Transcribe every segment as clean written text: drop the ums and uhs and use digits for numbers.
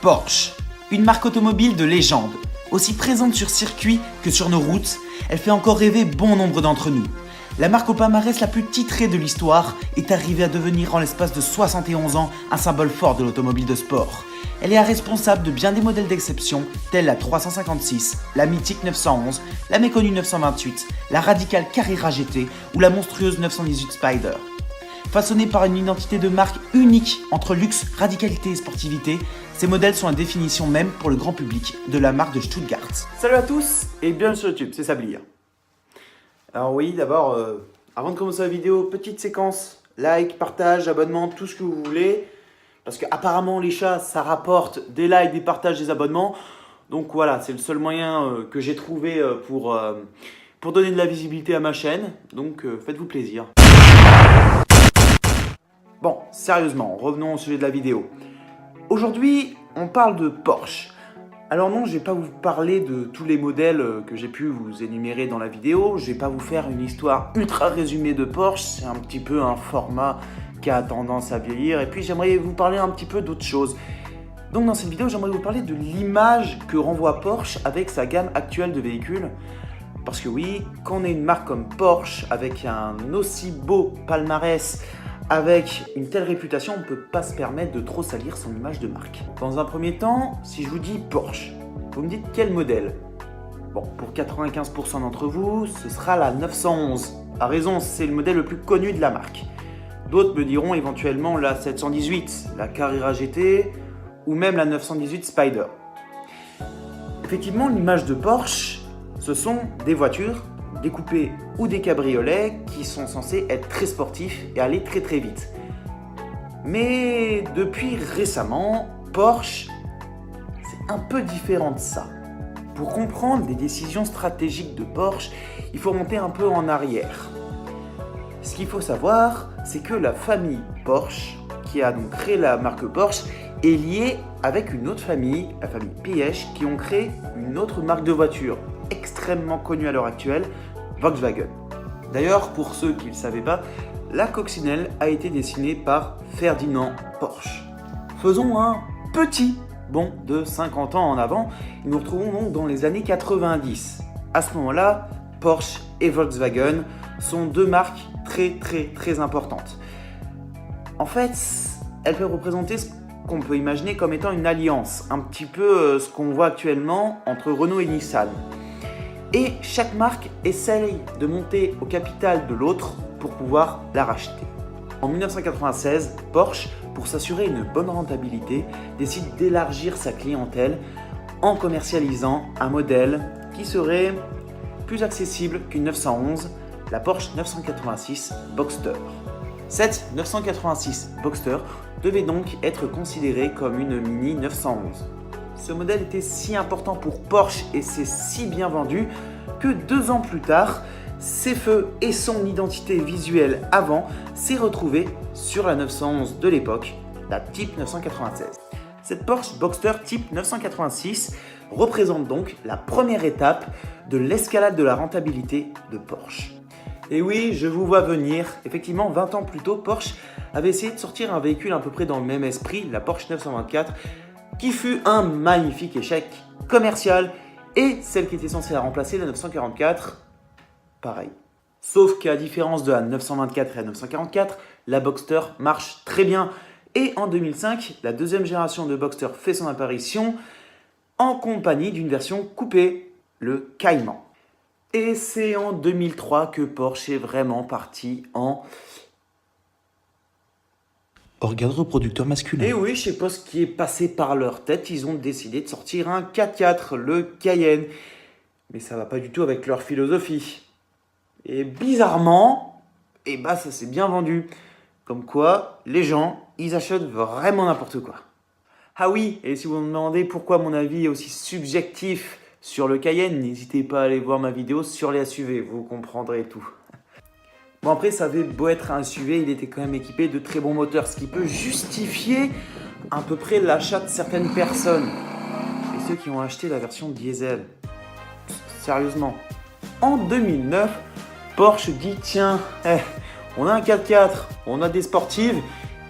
Porsche, une marque automobile de légende, aussi présente sur circuit que sur nos routes, elle fait encore rêver bon nombre d'entre nous. La marque au palmarès la plus titrée de l'histoire est arrivée à devenir en l'espace de 71 ans un symbole fort de l'automobile de sport. Elle est responsable de bien des modèles d'exception tels la 356, la mythique 911, la méconnue 928, la radicale Carrera GT ou la monstrueuse 918 Spider. Façonnés par une identité de marque unique entre luxe, radicalité et sportivité, ces modèles sont la définition même pour le grand public de la marque de Stuttgart. Salut à tous et bienvenue sur YouTube, c'est Sablir. Alors oui, d'abord, avant de commencer la vidéo, petite séquence, like, partage, abonnement, tout ce que vous voulez. Parce qu'apparemment les chats, ça rapporte des likes, des partages, des abonnements. Donc voilà, c'est le seul moyen que j'ai trouvé pour donner de la visibilité à ma chaîne. Donc faites-vous plaisir. Bon, sérieusement, revenons au sujet de la vidéo. Aujourd'hui, on parle de Porsche. Alors non, je ne vais pas vous parler de tous les modèles que j'ai pu vous énumérer dans la vidéo. Je ne vais pas vous faire une histoire ultra résumée de Porsche. C'est un petit peu un format qui a tendance à vieillir. Et puis j'aimerais vous parler un petit peu d'autre chose. Donc dans cette vidéo, j'aimerais vous parler de l'image que renvoie Porsche avec sa gamme actuelle de véhicules. Parce que oui, quand on est une marque comme Porsche, avec un aussi beau palmarès, avec une telle réputation, on ne peut pas se permettre de trop salir son image de marque. Dans un premier temps, si je vous dis Porsche, vous me dites quel modèle? Bon, pour 95% d'entre vous, ce sera la 911. À raison, c'est le modèle le plus connu de la marque. D'autres me diront éventuellement la 718, la Carrera GT ou même la 918 Spider. Effectivement, l'image de Porsche, ce sont des voitures, des coupés ou des cabriolets qui sont censés être très sportifs et aller très très vite. Mais depuis récemment, Porsche, c'est un peu différent de ça. Pour comprendre les décisions stratégiques de Porsche, il faut remonter un peu en arrière. Ce qu'il faut savoir, c'est que la famille Porsche, qui a donc créé la marque Porsche, est liée avec une autre famille, la famille Piëch, qui ont créé une autre marque de voiture extrêmement connue à l'heure actuelle, Volkswagen. D'ailleurs, pour ceux qui ne le savaient pas, la coccinelle a été dessinée par Ferdinand Porsche. Faisons un petit bond de 50 ans en avant et nous retrouvons donc dans les années 90. À ce moment-là, Porsche et Volkswagen sont deux marques très importantes. En fait, elles peuvent représenter ce qu'on peut imaginer comme étant une alliance, un petit peu ce qu'on voit actuellement entre Renault et Nissan. Et chaque marque essaye de monter au capital de l'autre pour pouvoir la racheter. En 1996, Porsche, pour s'assurer une bonne rentabilité, décide d'élargir sa clientèle en commercialisant un modèle qui serait plus accessible qu'une 911, la Porsche 986 Boxster. Cette 986 Boxster devait donc être considérée comme une Mini 911. Ce modèle était si important pour Porsche et s'est si bien vendu que 2 ans plus tard, ses feux et son identité visuelle avant s'est retrouvé sur la 911 de l'époque, la Type 996. Cette Porsche Boxster Type 986 représente donc la première étape de l'escalade de la rentabilité de Porsche. Et oui, je vous vois venir, effectivement 20 ans plus tôt, Porsche avait essayé de sortir un véhicule à peu près dans le même esprit, la Porsche 924, qui fut un magnifique échec commercial, et celle qui était censée la remplacer, la 944, pareil. Sauf qu'à différence de la 924 et la 944, la Boxster marche très bien. Et en 2005, la deuxième génération de Boxster fait son apparition en compagnie d'une version coupée, le Cayman. Et c'est en 2003 que Porsche est vraiment parti en Organe reproducteur masculin. Et oui, je sais pas ce qui est passé par leur tête, ils ont décidé de sortir un 4x4, le Cayenne. Mais ça va pas du tout avec leur philosophie. Et bizarrement, ça s'est bien vendu. Comme quoi, les gens, ils achètent vraiment n'importe quoi. Ah oui, et si vous me demandez pourquoi mon avis est aussi subjectif sur le Cayenne, n'hésitez pas à aller voir ma vidéo sur les SUV, vous comprendrez tout. Bon après, ça avait beau être un SUV, il était quand même équipé de très bons moteurs, ce qui peut justifier à peu près l'achat de certaines personnes. Et ceux qui ont acheté la version diesel. Sérieusement. En 2009, Porsche dit tiens, on a un 4x4, on a des sportives,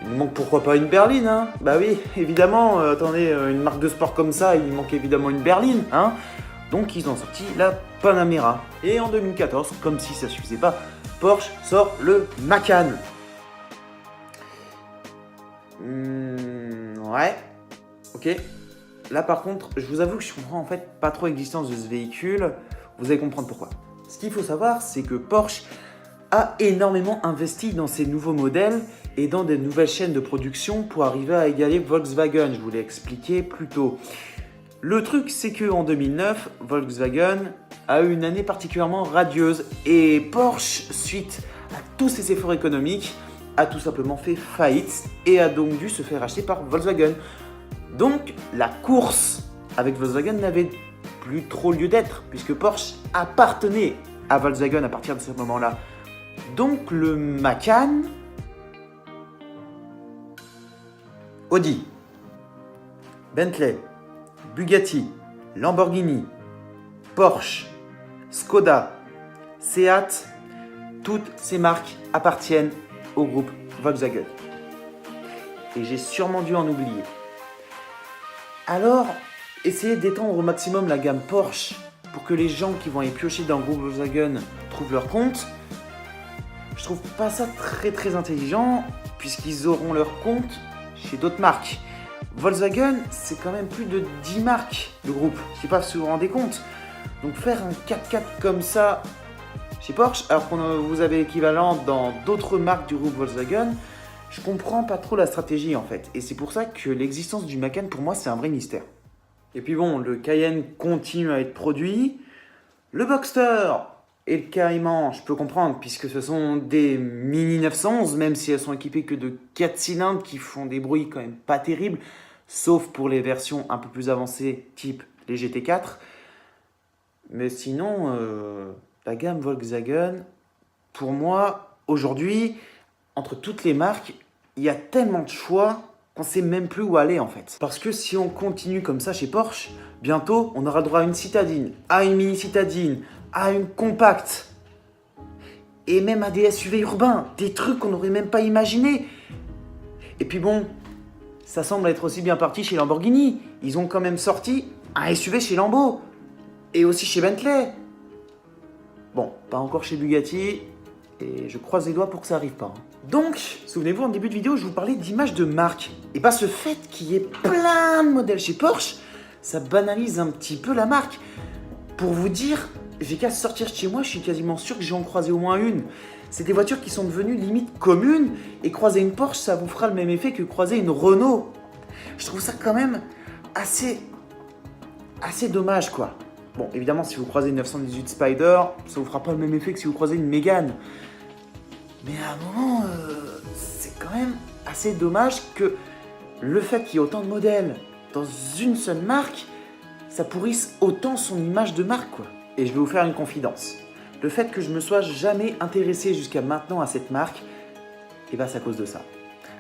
Il nous manque pourquoi pas une berline, hein? Bah oui, évidemment, attendez, une marque de sport comme ça, il manque évidemment une berline, hein? Donc ils ont sorti la Panamera. Et en 2014, comme si ça suffisait pas, Porsche sort le Macan. Ouais, ok. Là par contre, je vous avoue que je comprends en fait pas trop l'existence de ce véhicule. Vous allez comprendre pourquoi. Ce qu'il faut savoir, c'est que Porsche a énormément investi dans ses nouveaux modèles et dans des nouvelles chaînes de production pour arriver à égaler Volkswagen. Je vous l'ai expliqué plus tôt. Le truc, c'est qu'en 2009, Volkswagen a eu une année particulièrement radieuse et Porsche, suite à tous ses efforts économiques, a tout simplement fait faillite et a donc dû se faire acheter par Volkswagen. Donc, la course avec Volkswagen n'avait plus trop lieu d'être puisque Porsche appartenait à Volkswagen à partir de ce moment-là. Donc, le Macan, Audi, Bentley, Bugatti, Lamborghini, Porsche, Skoda, Seat, toutes ces marques appartiennent au groupe Volkswagen. Et j'ai sûrement dû en oublier. Alors, essayez d'étendre au maximum la gamme Porsche pour que les gens qui vont y piocher dans le groupe Volkswagen trouvent leur compte. Je trouve pas ça très intelligent puisqu'ils auront leur compte chez d'autres marques. Volkswagen, c'est quand même plus de 10 marques de groupe. Je sais pas si vous vous rendez compte. Donc faire un 4x4 comme ça chez Porsche, alors que vous avez l'équivalent dans d'autres marques du groupe Volkswagen, je comprends pas trop la stratégie en fait. Et c'est pour ça que l'existence du Macan pour moi c'est un vrai mystère. Et puis bon, le Cayenne continue à être produit. Le Boxster et le Cayman, je peux comprendre puisque ce sont des Mini 911, même si elles sont équipées que de 4 cylindres qui font des bruits quand même pas terribles, sauf pour les versions un peu plus avancées type les GT4. Mais sinon, la gamme Volkswagen, pour moi, aujourd'hui, entre toutes les marques, il y a tellement de choix qu'on ne sait même plus où aller en fait. Parce que si on continue comme ça chez Porsche, bientôt on aura droit à une citadine, à une mini citadine, à une compacte, et même à des SUV urbains, des trucs qu'on n'aurait même pas imaginé. Et puis bon, ça semble être aussi bien parti chez Lamborghini. Ils ont quand même sorti un SUV chez Lambo, et aussi chez Bentley. Bon, pas encore chez Bugatti, et je croise les doigts pour que ça arrive pas. Donc, souvenez-vous, en début de vidéo, je vous parlais d'image de marque. Et pas ce fait qu'il y ait plein de modèles chez Porsche, ça banalise un petit peu la marque. Pour vous dire, j'ai qu'à sortir de chez moi, je suis quasiment sûr que j'ai en croisé au moins une. C'est des voitures qui sont devenues limite communes, et croiser une Porsche, ça vous fera le même effet que croiser une Renault. Je trouve ça quand même assez dommage, quoi. Bon, évidemment, si vous croisez une 918 Spider, ça vous fera pas le même effet que si vous croisez une Mégane. Mais à un moment, c'est quand même assez dommage que le fait qu'il y ait autant de modèles dans une seule marque, ça pourrisse autant son image de marque, quoi. Et je vais vous faire une confidence. Le fait que je me sois jamais intéressé jusqu'à maintenant à cette marque, et ben c'est à cause de ça.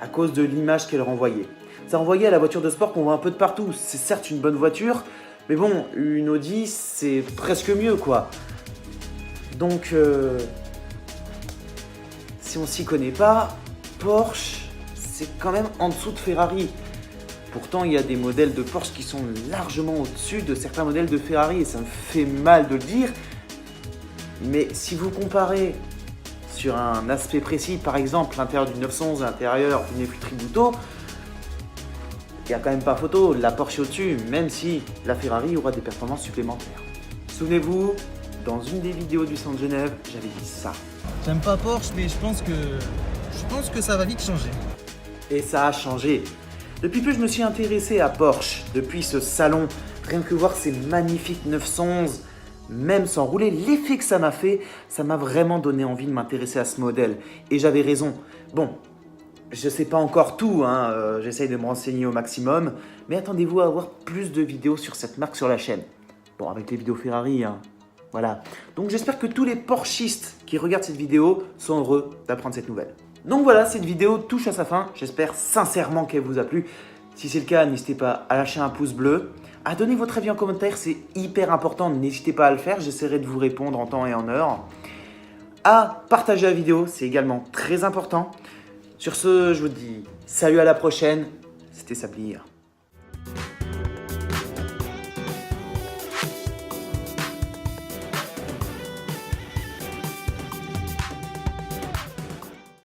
À cause de l'image qu'elle renvoyait. Ça renvoyait à la voiture de sport qu'on voit un peu de partout. C'est certes une bonne voiture, mais bon, une Audi, c'est presque mieux, quoi. Donc, si on s'y connaît pas, Porsche, c'est quand même en dessous de Ferrari. Pourtant, il y a des modèles de Porsche qui sont largement au-dessus de certains modèles de Ferrari, et ça me fait mal de le dire. Mais si vous comparez sur un aspect précis, par exemple l'intérieur du 911 et l'intérieur d'une Tributo, il n'y a quand même pas photo, la Porsche est au-dessus, même si la Ferrari aura des performances supplémentaires. Souvenez-vous, dans une des vidéos du Salon de Genève, j'avais dit ça. J'aime pas Porsche, mais je pense que ça va vite changer. Et ça a changé. Depuis peu, je me suis intéressé à Porsche, depuis ce salon. Rien que voir ces magnifiques 911, même sans rouler, l'effet que ça m'a fait, ça m'a vraiment donné envie de m'intéresser à ce modèle. Et j'avais raison. Bon, je sais pas encore tout, hein, j'essaye de me renseigner au maximum, mais attendez-vous à avoir plus de vidéos sur cette marque sur la chaîne. Bon, avec les vidéos Ferrari, hein. Voilà. Donc j'espère que tous les Porschistes qui regardent cette vidéo sont heureux d'apprendre cette nouvelle. Donc voilà, cette vidéo touche à sa fin. J'espère sincèrement qu'elle vous a plu. Si c'est le cas, n'hésitez pas à lâcher un pouce bleu, à donner votre avis en commentaire, c'est hyper important. N'hésitez pas à le faire, j'essaierai de vous répondre en temps et en heure. À partager la vidéo, c'est également très important. Sur ce, je vous dis salut, à la prochaine. C'était Sablier.